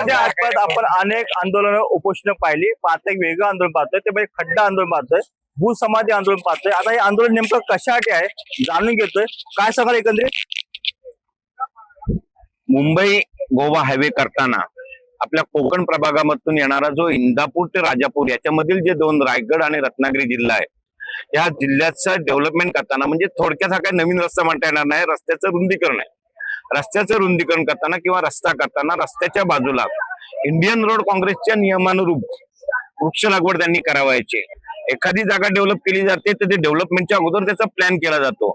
त्याच्या आसपास आपण अनेक आंदोलन उपोषण पाहिली. आता एक वेगळं आंदोलन पाहतोय, ते म्हणजे खड्डा आंदोलन पाहतोय, भूसमाधी आंदोलन पाहतोय. आता हे आंदोलन नेमकं कशासाठी आहे जाणून घेतोय. काय सांगाल एकंदरीत? मुंबई गोवा हायवे करताना आपल्या कोकण प्रभागामधून येणारा जो इंदापूर ते राजापूर याच्यामधील जे दोन रायगड आणि रत्नागिरी जिल्हा आहे, या जिल्ह्याचं डेव्हलपमेंट करताना म्हणजे थोडक्यात हा काही नवीन रस्ता म्हणता येणार नाही, रस्त्याचं रुंदीकरण आहे. रस्त्याचं रुंदीकरण करताना किंवा रस्ता करताना रस्त्याच्या बाजूला इंडियन रोड काँग्रेसच्या नियमानुरूप वृक्ष लागवड त्यांनी करावायची. एखादी जागा डेव्हलप केली जाते तर ते डेव्हलपमेंटच्या अगोदर त्याचा प्लॅन केला जातो,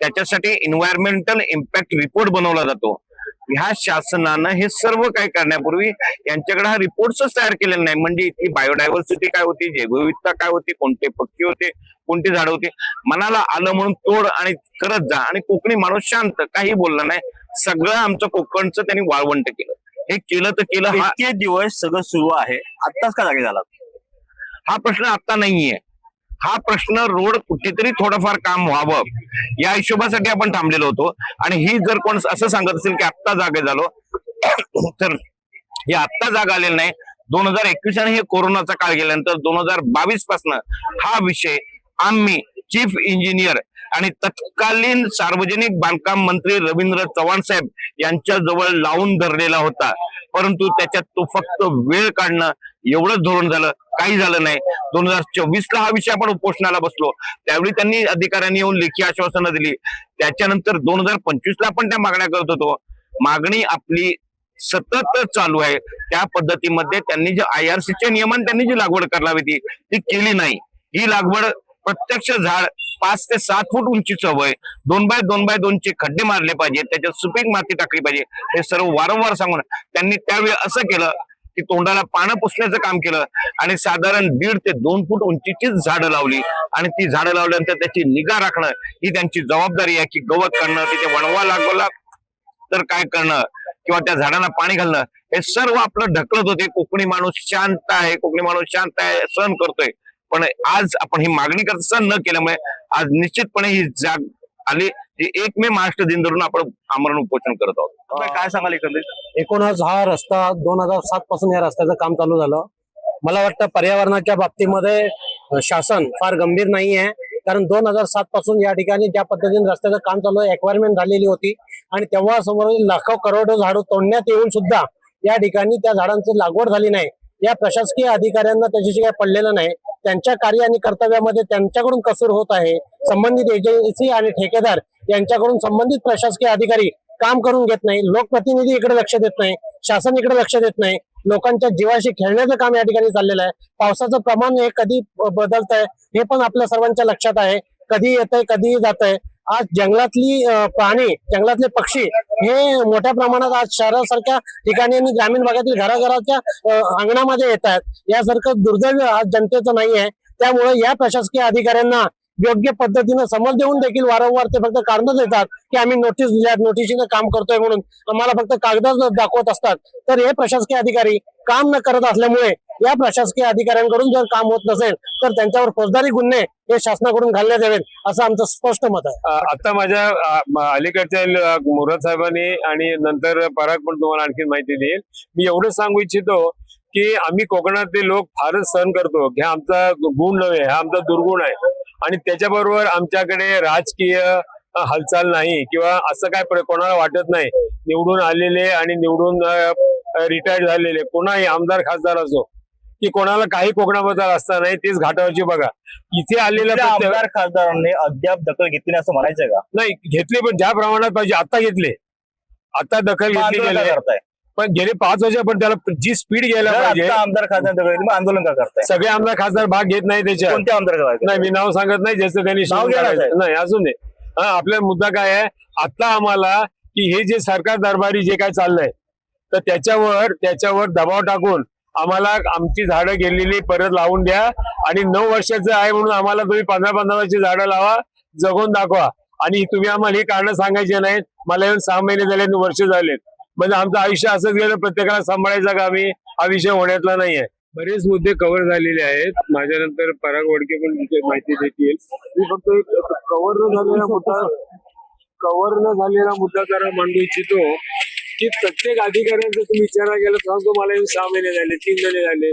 त्याच्यासाठी एन्व्हायरमेंटल इम्पॅक्ट रिपोर्ट बनवला जातो. ह्या शासनानं हे सर्व काय करण्यापूर्वी यांच्याकडे हा रिपोर्टच तयार केलेला नाही. म्हणजे इथली बायोडायव्हर्सिटी काय होती, जैवविविधता काय होती, कोणते पक्षी होते, कोणती झाडं होती, मनाला आलं म्हणून तोड आणि करत जा. आणि कोकणी माणूस शांत, काही बोलला नाही. सगळं आमचं कोकणचं त्यांनी वाळवंट केलं. हे केलं तर केलं. इतके दिवस सगळं सुरू आहे, आत्ताच का जागे झाला? हा प्रश्न आता नाहीये. हा प्रश्न रोड कुठेतरी थोडंफार काम व्हावं या हिशोबासाठी आपण थांबलेलो होतो. आणि ही जर कोण असं सांगत असेल की आत्ता जागे झालो, तर हे आत्ता जागा आलेलं नाही. 2021 आणि हे कोरोनाचा काळ गेल्यानंतर 2022 पासून हा विषय आम्ही चीफ इंजिनियर आणि तत्कालीन सार्वजनिक बांधकाम मंत्री रवींद्र चव्हाण साहेब यांच्या जवळ लावून धरलेला होता. परंतु त्याच्यात तो फक्त वेळ काढणं एवढंच धोरण झालं, काही झालं नाही. 2024ला हा विषय आपण उपोषणाला बसलो, त्यावेळी त्यांनी अधिकाऱ्यांनी येऊन लेखी आश्वासनं दिली. त्याच्यानंतर 2025ला आपण त्या मागण्या करत होतो. मागणी आपली सतत चालू आहे. त्या पद्धतीमध्ये त्यांनी जे IRCच्या नियमाने त्यांनी जी लागवड करावी ती केली नाही. ही लागवड प्रत्यक्ष झाड 5 ते 7 फूट उंचीचं हवंय, 2 बाय 2 बाय 2 चे खड्डे मारले पाहिजे, त्याच्यात सुपीक माती टाकली पाहिजे. हे सर्व वारंवार सांगून त्यांनी त्यावेळी असं केलं की तोंडाला पानं पुसण्याचं काम केलं आणि साधारण 1.5 ते 2 फूट उंचीचीच झाडं लावली. आणि ती झाडं लावल्यानंतर त्याची निगा राखणं ही त्यांची जबाबदारी आहे. की गवत काढणं, तिथे वणवा लागवला तर काय करणं, किंवा त्या झाडांना पाणी घालणं, हे सर्व आपलं ढकलत होते. कोकणी माणूस शांत आहे, कोकणी माणूस शांत आहे, सहन करतोय. पण आज आपण ही मागणी करत सहन न केल्यामुळे आज निश्चितपणे ही जाग आली. 1 मे महाराष्ट्र दिन धरून आपण आमरण उपोषण करत आहोत. काय सांगाल एकंदरीत? एकूणच हा रस्ता 2007 पासून या रस्त्याचं काम चालू झालं. मला वाटतं पर्यावरणाच्या बाबतीमध्ये शासन फार गंभीर नाही आहे. कारण 2007 पासून या ठिकाणी ज्या पद्धतीने रस्त्याचं काम चालू आहे, एक्वायरमेंट झालेली होती आणि तेव्हा समोर लाखो करोडो झाडं तोडण्यात येऊन सुद्धा या ठिकाणी त्या झाडांची लागवड झाली नाही. या प्रशासकीय अधिकाऱ्यांना त्याच्याशी काही पडलेलं नाही. त्यांच्या कार्य आणि कर्तव्यामध्ये त्यांच्याकडून कसूर होत आहे. संबंधित एजन्सी आणि ठेकेदार यांच्याकडून संबंधित प्रशासकीय अधिकारी काम करून घेत नाही. लोकप्रतिनिधी इकडे लक्ष देत नाही, शासन इकडे लक्ष देत नाही. लोकांच्या जीवाशी खेळण्याचं काम या ठिकाणी चाललेलं आहे. पावसाचं प्रमाण हे कधी बदलत आहे हे पण आपल्या सर्वांच्या लक्षात आहे. कधी येत आहे, कधी जात आहे. आज जंगलातली प्राणी, जंगलातले पक्षी हे मोठ्या प्रमाणात आज शहरासारख्या ठिकाणी आणि ग्रामीण भागातील घराघराच्या अंगणामध्ये येत आहेत. यासारखं दुर्दैव आज जनतेचं नाही आहे. त्यामुळे या प्रशासकीय अधिकाऱ्यांना योग्य पद्धतीने समज देऊन देखील वारंवार ते फक्त कारणं देतात की आम्ही नोटीस दिल्या, नोटिशीने काम करतोय म्हणून आम्हाला फक्त कागदात दाखवत असतात. तर हे प्रशासकीय अधिकारी काम न करत असल्यामुळे या प्रशासकीय अधिकाऱ्यांकडून जर काम होत नसेल तर त्यांच्यावर फौजदारी गुन्हे हे शासनाकडून घालण्यात यावेत असं आमचं स्पष्ट मत आहे. आता माझ्या अलीकडच्या मोराद साहेबांनी आणि नंतर पराग पण तुम्हाला आणखी माहिती देईल. मी एवढं सांगू इच्छितो की आम्ही कोकणातले लोक फारच सहन करतो. हा आमचा गुण नव्हे, हा आमचा दुर्गुण आहे. आणि त्याच्याबरोबर आमच्याकडे राजकीय हालचाल नाही किंवा असं काय कोणाला वाटत नाही. निवडून आलेले आणि निवडून रिटायर्ड झालेले कोणाही आमदार खासदार असो की कोणाला काही कोकणाबद्दल असता नाही. तेच घाटावरची बघा इथे आलेल्या आमदार खासदारांनी अद्याप दखल घेतली असं म्हणायचंय का? नाही घेतली, पण ज्या प्रमाणात पाहिजे आता घेतले. आता दखल घेतली गेली, पण गेले 5 वर्ष पण त्याला जी स्पीड घ्यायला पाहिजे. आमदार खासदार आंदोलन का करताय? सगळे आमदार खासदार भाग घेत नाही त्याच्यात. कोणते आमदार करायचे? नाही मी नाव सांगत नाही, ज्याचं त्यांनी नाही अजून नाही. आपला मुद्दा काय आहे आता आम्हाला की हे जे सरकार दरबारी जे काय चाललंय तर त्याच्यावर दबाव टाकून आम्हाला आमची झाडं गेलेली परत लावून द्या. आणि 9 वर्षाचं आहे म्हणून आम्हाला तुम्ही 15-15 वर्षाची झाडं लावा, जगून दाखवा. आणि तुम्ही आम्हाला हे कारण सांगायचे नाहीत. मला येऊन 6 महिने झाले, वर्ष झालेत. म्हणजे आमचं आयुष्य असंच गेलं, प्रत्येकाला सांभाळायचं का आम्ही, हा विषय होण्यातला नाहीये. बरेच मुद्दे कव्हर झालेले आहेत. माझ्यानंतर पराग वडके पण माहिती देतील. मी फक्त एक कव्हर न झालेला मुद्दा जरा मांडू इच्छितो की प्रत्येक अधिकाऱ्यांचा तुम्ही विचार केला सांगतो मला येऊन 6 महिने झाले, 3 महिने झाले,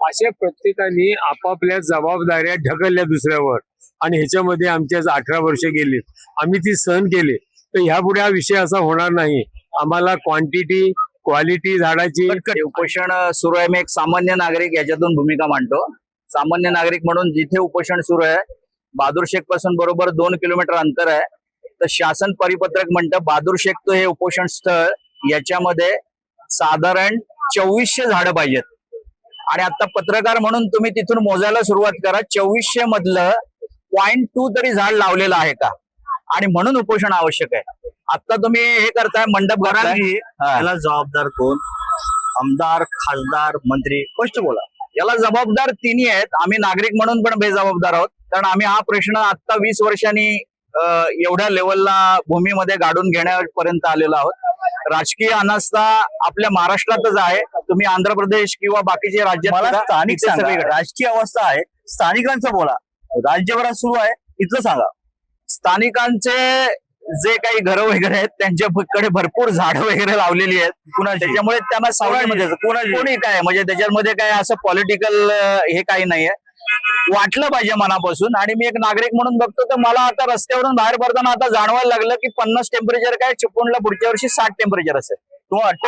अशा प्रत्येकाने आपापल्या जबाबदाऱ्या ढकलल्या दुसऱ्यावर, आणि ह्याच्यामध्ये आमची आज 18 वर्ष गेली, आम्ही ती सहन केली. तर ह्यापुढे हा विषय असा होणार नाही. आम्हाला क्वांटिटी क्वालिटी झाडाची. हे उपोषण सुरू आहे. मी एक सामान्य नागरिक याच्यातून भूमिका मांडतो. सामान्य नागरिक म्हणून जिथे उपोषण सुरू आहे, बहादूर शेख पासून बरोबर 2 किलोमीटर अंतर आहे, तर शासन परिपत्रक म्हणतं बहादूर शेख तो हे उपोषण स्थळ, याच्यामध्ये साधारण 2400 झाडं पाहिजेत. आणि आता पत्रकार म्हणून तुम्ही तिथून मोजायला सुरुवात करा, 2400 मधलं 0.2 तरी झाड लावलेलं आहे का, आणि म्हणून उपोषण आवश्यक आहे. आता तुम्ही हे करताय, मंडप घातलाय. याला जबाबदार कोण? आमदार, खासदार, मंत्री? स्पष्ट बोला. याला जबाबदार तिन्ही आहेत. आम्ही नागरिक म्हणून पण बेजबाबदार आहोत, कारण आम्ही हा प्रश्न आता 20 वर्षांनी एवढ्या लेवलला भूमीमध्ये गाडून घेण्यापर्यंत आलेलो आहोत. राजकीय अनास्था आपल्या महाराष्ट्रातच आहे. तुम्ही आंध्र प्रदेश किंवा बाकीचे राज्यात मला बघा, स्थानिक तिथे सांगा. सगळीकडे. राजकीय अवस्था आहे, स्थानिकांचं बोला. राज्यभरात सुरू आहे, इथलं सांगा. स्थानिकांचे जे काही घरं वगैरे आहेत त्यांच्याकडे भरपूर झाडं वगैरे लावलेली आहेत. त्याच्यामुळे त्यांना सावलीमध्ये कोणी काय म्हणजे त्याच्यामध्ये काय असं पॉलिटिकल हे काही नाहीये. वाटलं पाहिजे मनापासून. आणि मी एक नागरिक म्हणून बघतो तर मला आता रस्त्यावरून बाहेर पडताना आता जाणवायला लागलं की 50 टेम्परेचर काय, चिपळूणला पुढच्या वर्षी 60 टेम्परेचर असेल.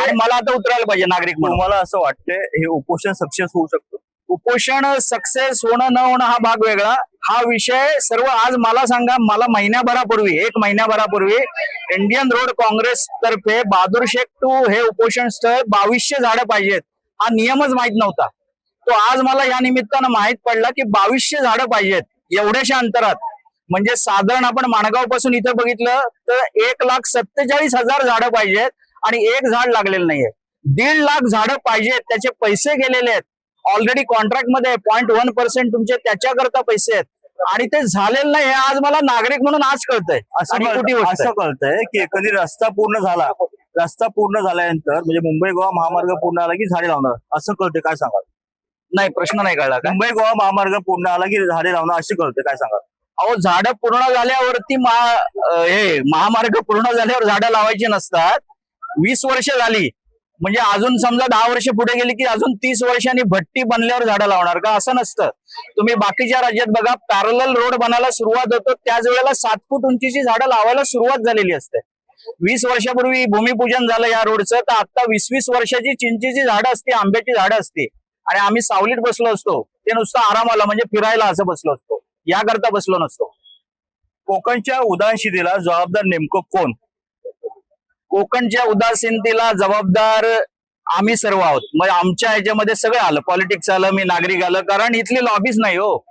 आणि मला आता उतरायला पाहिजे नागरिक म्हणून. तुम्हाला असं वाटतंय हे उपोषण सक्सेस होऊ शकतं? उपोषण सक्सेस होणं न होणं हा भाग वेगळा. हा विषय सर्व आज मला सांगा, मला एक महिन्याभरापूर्वी इंडियन रोड काँग्रेस तर्फे बहादूर शेख टू हे उपोषण स्थळ 2200 झाडं पाहिजेत, हा नियमच माहित नव्हता. तो आज मला या निमित्तानं माहित पडला की 2200 झाडं पाहिजेत एवढ्याशा अंतरात. म्हणजे साधारण आपण माणगाव पासून इथं बघितलं तर 1,47,000 झाडं पाहिजेत आणि एक झाड लागलेलं नाहीये. 1.5 लाख झाडं पाहिजेत, त्याचे पैसे गेलेले आहेत ऑलरेडी कॉन्ट्रॅक्ट मध्ये. 0.1% तुमचे त्याच्याकरता पैसे आहेत आणि ते झालेलं नाही हे आज मला नागरिक म्हणून आज कळतंय. असं कळतंय की कधी रस्ता पूर्ण झाला, रस्ता पूर्ण झाल्यानंतर म्हणजे मुंबई गोवा महामार्ग पूर्ण आला की झाडे लावणार, असं कळतंय. काय सांगाल? नाही, प्रश्न नाही कळला का? मुंबई गोवा महामार्ग पूर्ण आला की झाडे लावणार असे कळतंय. काय सांगाल? अहो, झाडं पूर्ण झाल्यावरती महामार्ग पूर्ण झाल्यावर झाडं लावायची नसतात. 20 वर्ष झाली म्हणजे अजून समजा 10 वर्ष पुढे गेली की अजून 30 वर्षांनी भट्टी बनल्यावर झाडं लावणार का? असं नसतं. तुम्ही बाकीच्या राज्यात बघा, पॅरलल रोड बनायला सुरुवात होतो त्याच वेळेला 7 फूट उंचीची झाडं लावायला सुरुवात झालेली असते. 20 वर्षापूर्वी भूमिपूजन झालं या रोडचं, तर आता 20-20 वर्षाची चिंचेची झाडं असते, आंब्याची झाडं असते, आणि आम्ही सावलीत बसलो असतो. ते नुसतं आरामाला म्हणजे फिरायला असं बसलो असतो, याकरता बसलो नसतो. कोकणच्या उदासीनतेला जबाबदार नेमकं कोण? कोकणच्या उदासीनतेला जबाबदार आम्ही सर्व आहोत. म्हणजे आमच्या ह्याच्यामध्ये सगळं आलं, पॉलिटिक्स आलं, मी नागरिक आलं, कारण इथली लॉबीच नाही हो.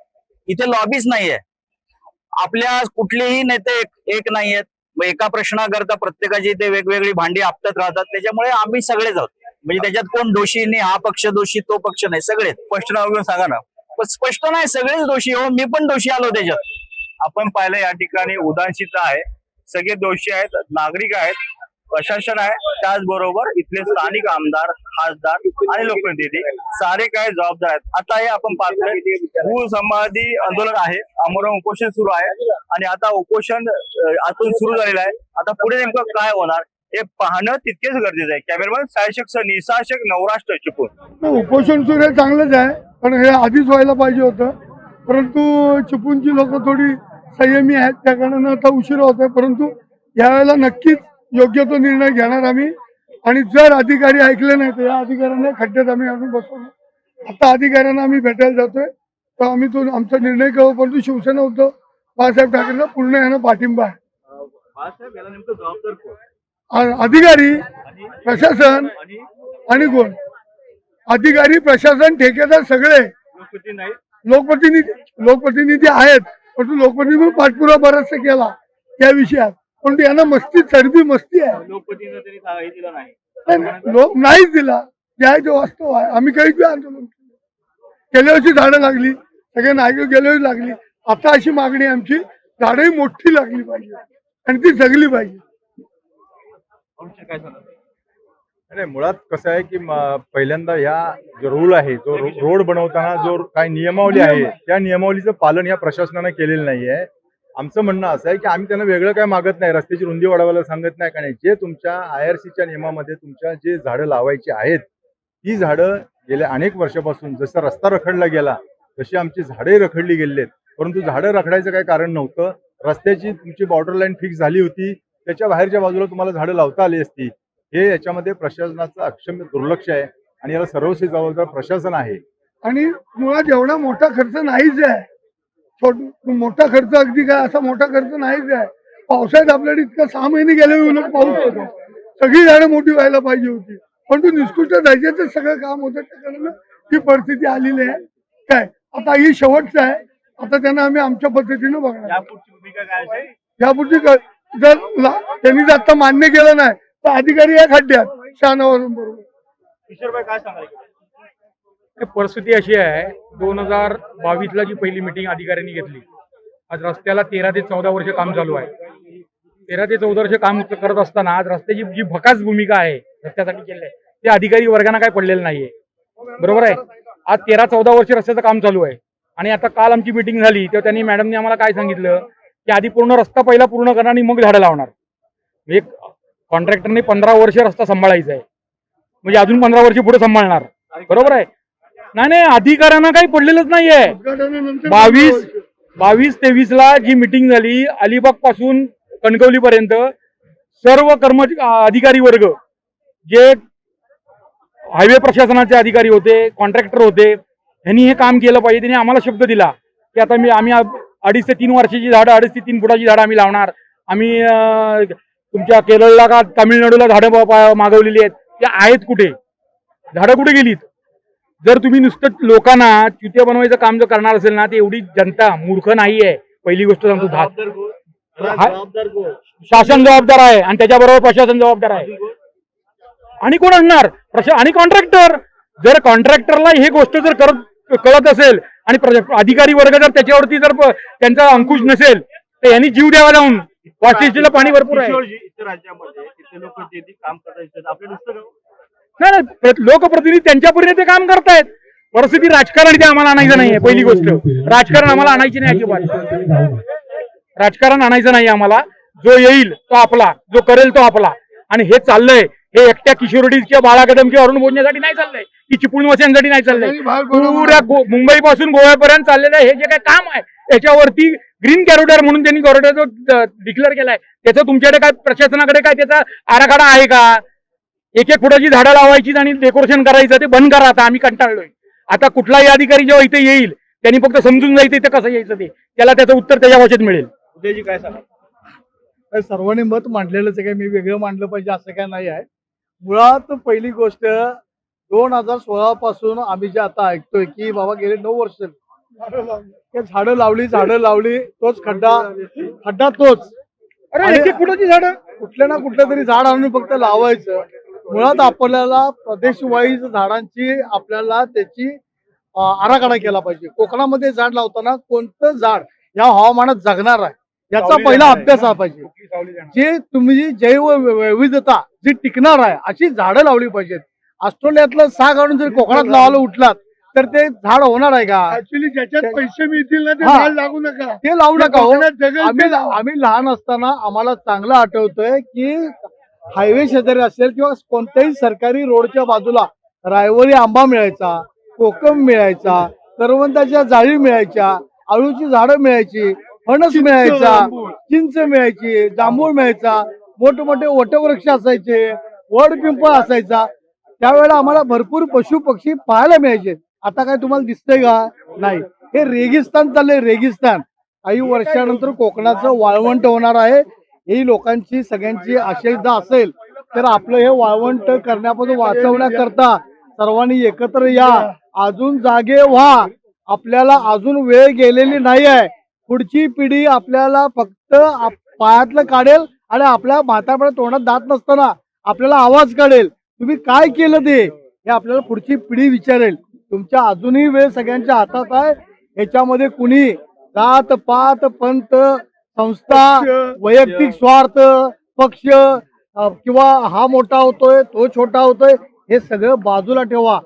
इथे लॉबीच नाहीये. आपल्या कुठलेही नेते एक नाहीयेत. एका प्रश्नाकरता प्रत्येकाची ते वेगवेगळी भांडी आपटत राहतात. त्याच्यामुळे आम्ही सगळेच आहोत. म्हणजे त्याच्यात कोण दोषी नाही, हा पक्ष दोषी तो पक्ष नाही, सगळेच. स्पष्ट नाव घेऊन सांगा ना. स्पष्ट नाही, सगळेच दोषी हो. मी पण दोषी आलो त्याच्यात. आपण पाहिलं या ठिकाणी उदासीनता आहे, सगळे दोषी आहेत, नागरिक आहेत, प्रशासन आहे, त्याचबरोबर इथले स्थानिक आमदार, खासदार आणि लोकप्रतिनिधी सारे काय जबाबदार आहेत. आता हे आपण पाहतोय भूसंवादी आंदोलन आहे, आमरण उपोषण सुरू आहे आणि आता उपोषण आतून सुरू झालेलं आहे. आता पुढे नेमकं काय होणार हे पाहणं तितकेच गरजेचं आहे. कॅमेरामॅन सायशक सर, निसा शेख, नवराष्ट्र, चिपळूण. उपोषण सुरू हे चांगलंच आहे, पण हे आधीच व्हायला पाहिजे होतं. परंतु चिपळूणची लोक थोडी संयमी आहेत, त्या कारणानं आता उशीर होत आहे. परंतु यावेळेला नक्कीच योग्य तो निर्णय घेणार आम्ही. आणि जर अधिकारी ऐकले नाही तर या अधिकाऱ्यांना खड्ड्यात आम्ही आणून बसवलो. आता अधिकाऱ्यांना आम्ही भेटायला जातोय, तर आम्ही तो आमचा निर्णय करू. परंतु शिवसेना उद्धव बाळासाहेब ठाकरेंना पूर्ण यानं पाठिंबा आहे. अधिकारी, प्रशासन आणि कोण? अधिकारी, प्रशासन, ठेकेदार सगळे. लोकप्रतिनिधी आहेत, परंतु लोकप्रतिनिधी पाठपुरावा बराचसा केला या विषयात. पण यांना चरबी मस्ती आहे. लोक नाहीच दिला. जे आहे ते वास्तव आहे. आम्ही काही आंदोलन केलं, गेल्या वर्षी झाडं लागली, सगळ्यांना ऐकू गेल्या वर्षी लागली. आता अशी मागणी आमची, झाडंही मोठी लागली पाहिजे आणि ती जगली पाहिजे. नाही, मुळात कसं आहे की पहिल्यांदा या जो रूल आहे, जो रोड बनवताना जो काही नियमावली आहे, त्या नियमावलीचं पालन या प्रशासनाने केलेलं नाही आहे. आमचं म्हणणं असं आहे की आम्ही त्यांना वेगळं काय मागत नाही, रस्त्याची रुंदी वाढवायला सांगत नाही. कारण जे तुमच्या IRCच्या नियमामध्ये तुमच्या जे झाडं लावायची आहेत ती झाडं गेल्या अनेक वर्षापासून जसा रस्ता रखडला गेला तशी आमची झाडे रखडली गेलेली आहेत. परंतु झाडं रखडायचं काही कारण नव्हतं. रस्त्याची तुमची बॉर्डर लाईन फिक्स झाली होती, त्याच्या बाहेरच्या बाजूला तुम्हाला झाडं लावता आली असती. हे याच्यामध्ये प्रशासनाचं अक्षम्य दुर्लक्ष आहे आणि याला सर्वस्वी जबाबदार प्रशासन आहे. आणि मुळात एवढा मोठा खर्च नाहीच आहे. मोठा खर्च अगदी काय असा मोठा खर्च नाहीच आहे. पावसाळ्यात आपल्याकडे इतका 6 महिने गेले उलट पाऊस होतो, सगळी झाडं मोठी व्हायला पाहिजे होती, पण तो निष्कृष्ट दर्जाचं सगळं काम होतं. त्याच्यामुळे ही परिस्थिती आलेली आहे. काय आता ही शेवटचं आहे. आता त्यांना आम्ही आमच्या पद्धतीनं बघणार. यापुढची भूमिका काय असेल? यापुढची जर त्यांनी जर आता मान्य केलं नाही तर अधिकारी या खड्ड्यात शहाणावरून बरोबर. किशोरभाई काय सांगाल? परिस्थिती अशी आहे, 2022ला जी पहिली मीटिंग अधिकाऱ्यांनी घेतली, आज रस्त्याला 13 ते 14 वर्ष काम चालू आहे. 13 ते 14 वर्ष काम करत असताना आज रस्त्याची जी भकास भूमिका आहे रस्त्यासाठी केली आहे ते अधिकारी वर्गांना काय पडलेलं नाहीये. बरोबर आहे. आज 13-14 वर्ष रस्त्याचं काम चालू आहे आणि आता काल आमची मीटिंग झाली तेव्हा त्यांनी मॅडमने आम्हाला काय सांगितलं की आधी पूर्ण रस्ता पहिला पूर्ण करणार आणि मग झाडं लावणार. म्हणजे कॉन्ट्रॅक्टरने 15 वर्ष रस्ता सांभाळायचा आहे, म्हणजे अजून 15 वर्ष पुढे सांभाळणार. बरोबर आहे. नाही अधिकाऱ्यांना काही पडलेलंच नाहीये. 22-23ला जी मीटिंग झाली अलिबाग पासून कणकवली पर्यंत सर्व अधिकारी वर्ग जे हायवे प्रशासनाचे अधिकारी होते, कॉन्ट्रॅक्टर होते, यांनी हे काम केलं पाहिजे. त्यांनी आम्हाला शब्द दिला की आता आम्ही 2.5 ते 3 वर्षाची झाडं 2.5 ते 3 फुटाची झाडं आम्ही लावणार. आम्ही तुमच्या केरळला का तामिळनाडूला झाडं मागवलेली आहेत, ते आहेत कुठे? झाडं कुठे गेलीत? जर तुम्ही नुसतं लोकांना चुत्या बनवायचं काम जर करणार असेल ना, ते एवढी जनता मूर्ख नाहीये. पहिली गोष्ट सांगतो, शासन जबाबदार आहे आणि त्याच्याबरोबर प्रशासन जबाबदार आहे. आणि कोण असणार? आणि कॉन्ट्रॅक्टर. जर कॉन्ट्रॅक्टरला ही गोष्ट जर कळत असेल आणि अधिकारी वर्ग जर त्याच्यावरती जर त्यांचा अंकुश नसेल तर यांनी जीव द्यावा जाऊन. वाशिष्ठीला पाणी भरपूर आहे. इतर राज्यामध्ये इथे लोक जे काम करतात आपले नुसतं नाही, लोकप्रतिनिधी त्यांच्या परीने ते काम करतायत. परिस्थिती राजकारण इथे आम्हाला आणायचं नाहीये. पहिली गोष्ट, राजकारण आम्हाला आणायची नाही अजिबात. राजकारण आणायचं नाही आम्हाला. जो येईल तो आपला, जो करेल तो आपला. आणि हे चाललंय हे एकट्या किशोरडीच्या बाळा कदम किंवा अरुण बोलण्यासाठी नाही चाललंय, की चिपळूणवासियांसाठी नाही चाललंय. पुऱ्या मुंबई पासून गोव्यापर्यंत चाललेलं हे जे काही काम आहे याच्यावरती ग्रीन कॉरिडॉर म्हणून त्यांनी कॉरिडॉर डिक्लेअर केलाय. त्याचं तुमच्याकडे काय प्रशासनाकडे काय त्याचा आराखडा आहे का? 1-1 फुटाची झाडं लावायची आणि डेकोरेशन करायचं ते बंद करा. आता आम्ही कंटाळलोय. आता कुठलाही अधिकारी जेव्हा इथे येईल त्यांनी फक्त समजून जायचं इथे कसं यायचं ते, त्याला त्याचं उत्तर त्याच्या भाषेत मिळेल. उदयजी काय सांगा? सर्वांनी मत मांडलेलंच आहे, काय मी वेगळं मांडलं पाहिजे असं काय नाही आहे. मुळात पहिली गोष्ट 2016 पासून आम्ही जे आता ऐकतोय की बाबा गेले 9 वर्ष झाडं लावली तोच खड्डा तोच. अरे 1-1 फुटाची झाडं कुठल्या ना कुठलं तरी झाड आणून फक्त लावायचं. मुळात आपल्याला प्रदेश वाईज झाडांची आपल्याला त्याची आराखडा केला पाहिजे. कोकणामध्ये झाड लावताना कोणतं झाड या हवामानात जगणार आहे याचा पहिला अभ्यास हा पाहिजे. जे तुम्ही जैवविविधता जी टिकणार आहे अशी झाडं लावली पाहिजेत. ऑस्ट्रेलियातलं साग आणून जर कोकणात लावायला उठलात तर ते झाड होणार आहे का? ऍक्च्युली ज्याच्यात पैसे मिळतील ना ते झाड लागू नका, ते लावू नका. जगल आम्ही लहान असताना आम्हाला चांगलं आठवतंय की हायवे शेजारी असेल किंवा कोणत्याही सरकारी रोडच्या बाजूला रायवरी आंबा मिळायचा, कोकम मिळायचा, करवंदाच्या जाळी मिळायच्या, आळूची झाडं मिळायची, फणस मिळायचा, चिंच मिळायची, जांभूळ मिळायचा, मोठमोठे वटवृक्ष असायचे, वड पिंपळ असायचा. त्यावेळेला आम्हाला भरपूर पशु पक्षी पाहायला मिळायचे. आता काय तुम्हाला दिसतंय का? नाही. हे रेगिस्तान चाललंय, रेगिस्तान. काही वर्षानंतर कोकणाचं वाळवंट होणार आहे. ही लोकांची सगळ्यांची आशा असेल तर आपलं हे वाळवंट करण्यापासून वाचवण्याकरता सर्वांनी एकत्र या, अजून जागे व्हा. आपल्याला अजून वेळ गेलेली नाही आहे. पुढची पिढी आपल्याला फक्त पायातलं काढेल आणि आपल्या म्हातारपणा तोंडात दात नसताना आपल्याला आवाज काढेल. तुम्ही काय केलं ते हे आपल्याला पुढची पिढी विचारेल. तुमच्या अजूनही वेळ सगळ्यांच्या हातात आहे. ह्याच्यामध्ये कुणी जात पात पंथ संस्था वैयक्तिक स्वार्थ पक्ष किंवा हा मोठा होतोय तो छोटा होतोय हे सगळं बाजूला ठेवा.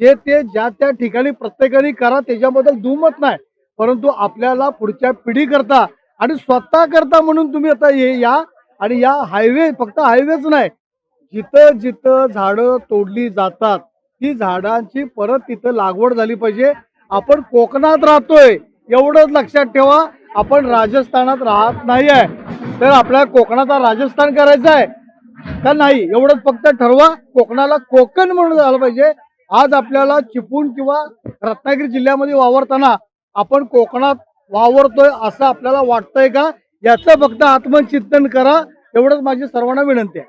जे ते ज्या त्या ठिकाणी प्रत्येकाने करा त्याच्याबद्दल दुमत नाही, परंतु आपल्याला पुढच्या पिढी करता आणि स्वतः करता म्हणून तुम्ही आता या आणि या हायवे फक्त हायवेच नाही, जिथं जिथं झाडं तोडली जातात ती झाडांची परत तिथं लागवड झाली पाहिजे. आपण कोकणात राहतोय एवढंच लक्षात ठेवा, आपण राजस्थानात राहत नाही आहे. तर आपल्या कोकणाचा राजस्थान करायचा आहे का नाही एवढंच फक्त ठरवा. कोकणाला कोकण म्हणून झालं पाहिजे. आज आपल्याला चिपळूण किंवा रत्नागिरी जिल्ह्यामध्ये वावरताना आपण कोकणात वावरतोय असं आपल्याला वाटतंय का, याचं फक्त आत्मचिंतन करा. एवढंच माझी सर्वांना विनंती आहे.